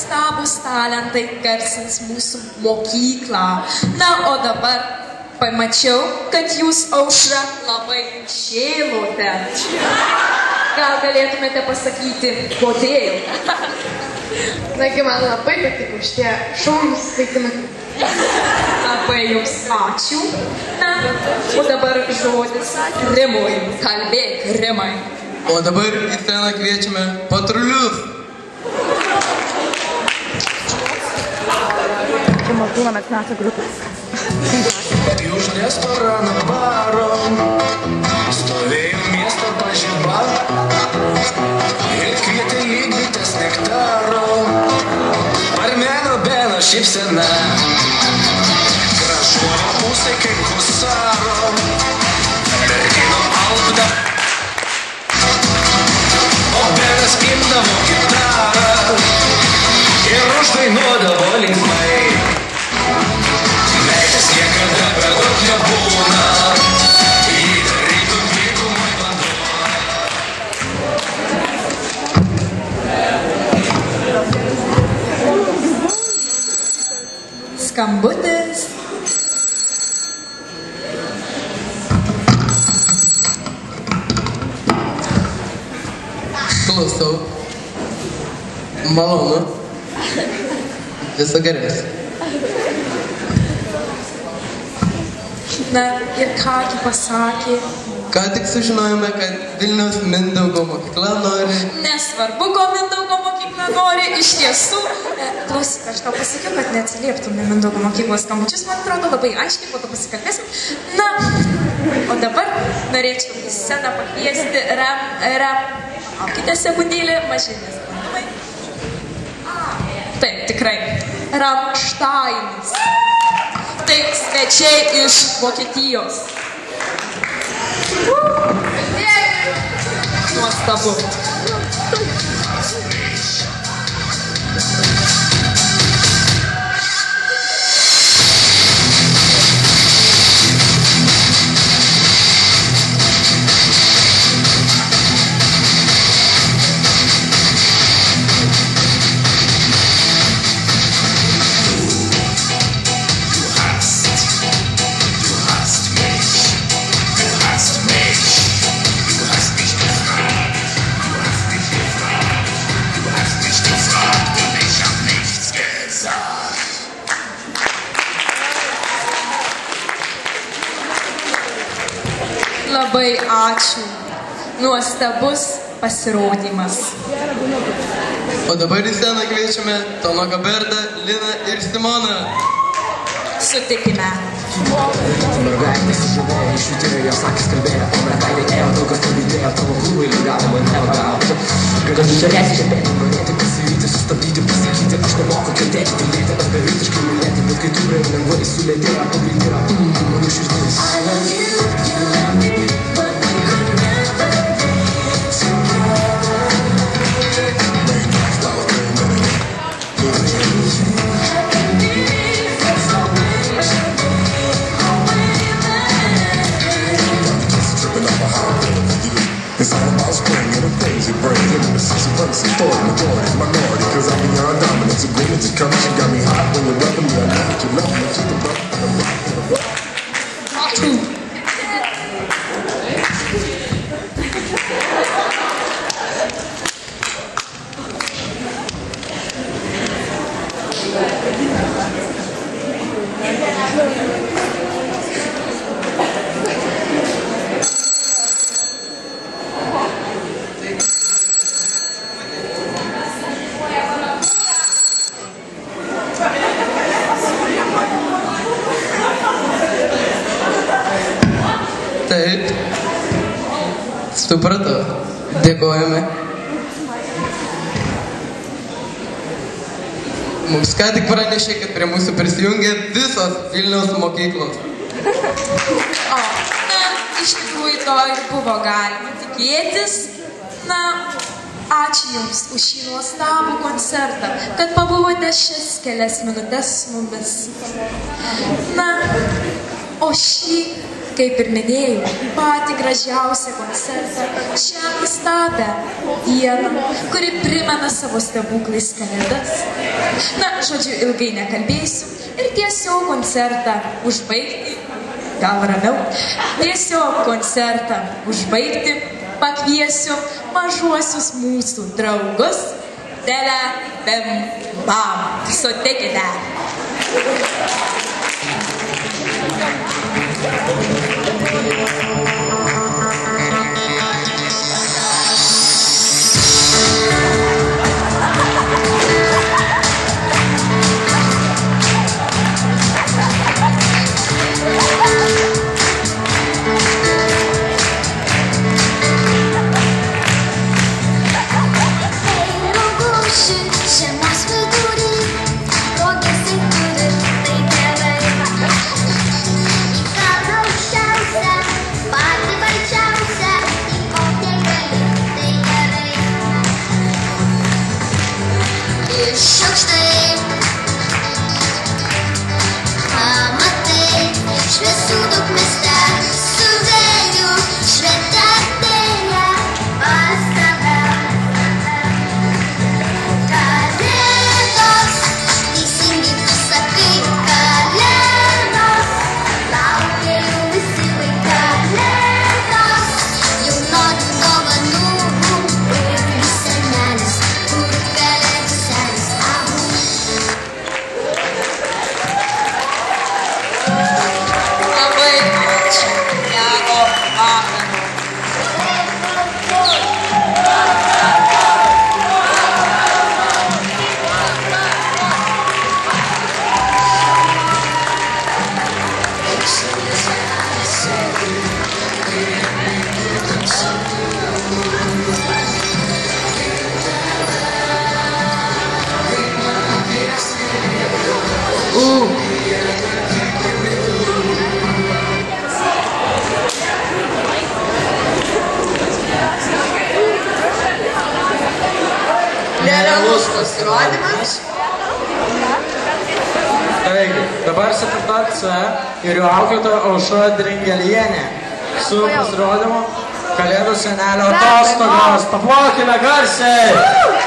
nuostabus talentai garsins mūsų mokyklą. Na, o dabar pamačiau, kad jūs, Aušra, labai šėlote. Gal galėtumėte pasakyti, kodėl? Nagi, man labai patiko šitie šaunūs vaikinai. Labai jums ačiū. Na, o dabar žodis Rimui. Kalbėk, Rimai. O dabar į sceną kviečiame patrulius. Mokūno mėgsnasio grupės. Už restorano baro stovėjo miesto pažyba ir kvietė lygytis nektaro. Barmeno Beno šypsena, gražuolio pusė kaip husaro, mergino alpda, o Benas imdavo gitarą ir uždainuodavo linksmai. Meilės niekada per daug nebūna, jį darytum dykumai vanduo. Skambutis. Klausau. Malonu. Viso geriausio. Na, ir kągi pasakė? Ką tik sužinojome, kad Vilniaus Mindaugo mokykla nori... Nesvarbu, ko Mindaugo mokykla nori. Iš tiesų, klausyk, aš tau pasakiau, kad neatsilieptum į Mindaugo mokyklos skambučius. Man atrodo, labai aiškiai, po to pasikalbėsim. Na, o dabar norėčiau į sceną pakviesti Aukite sekundėlį, mažinės bandumai. Taip, tikrai. Rammsteinas. Tai svečiai iš Vokietijos. Nuostabu. Labai ačiū. Nuostabus pasirodymas. O dabar į sceną kviečiame Tono Gaberdą, Liną ir Simoną. Sutikime. Mergaitė sužavėjo, išjutėjo, jos akis kalbėjo, o mergaitė ėjo, daug kas pavydėjo, tavo klubui lygavimo nevagavo. Kad žiūrėsi šiandien, norėti pasivyti, sustabdyti, pasakyti, aš nemoku girdėti, tylėti, aš beviltiškai mylėti, bet kai tu prie lengvai sulėtėjo, pagreitėjo, mano širdis. I love you, you love me, but we could never be together. It's all about spring and the things it brings. Innocence, race, authority, majority, minority. Cause I'm beyond dominance. Agreement to come, you got me hot when you're repping me. I know that you love me. Keep the breath and the rock and the rock. Taip. Supratau. Dėkojame. Mums ką tik pranešė, kad prie mūsų prisijungė visos Vilniaus mokyklos. O, na, iš tikrųjų to ir buvo galima tikėtis. Na, ačiū Jums už šį nuostabų koncertą, kad pabuvote šias kelias minutės su mumis. Na, o šį kaip ir minėjau, patį gražiausią koncertą šią nuostabią dieną, kuri primena savo stebuklais kalėdas. Na, žodžiu, ilgai nekalbėsiu ir tiesiog koncertą užbaigti, gal ramiau, tiesiog koncertą užbaigti, pakviesiu mažuosius mūsų draugus Tele Bim Bam. Sutikite. Nerealus pasirodymas. Taigi, dabar 7C ir jo auklėtoja Aušra Dringelienė su pasirodymu Kalėdų senelio atostogos. Paplokime garsiai!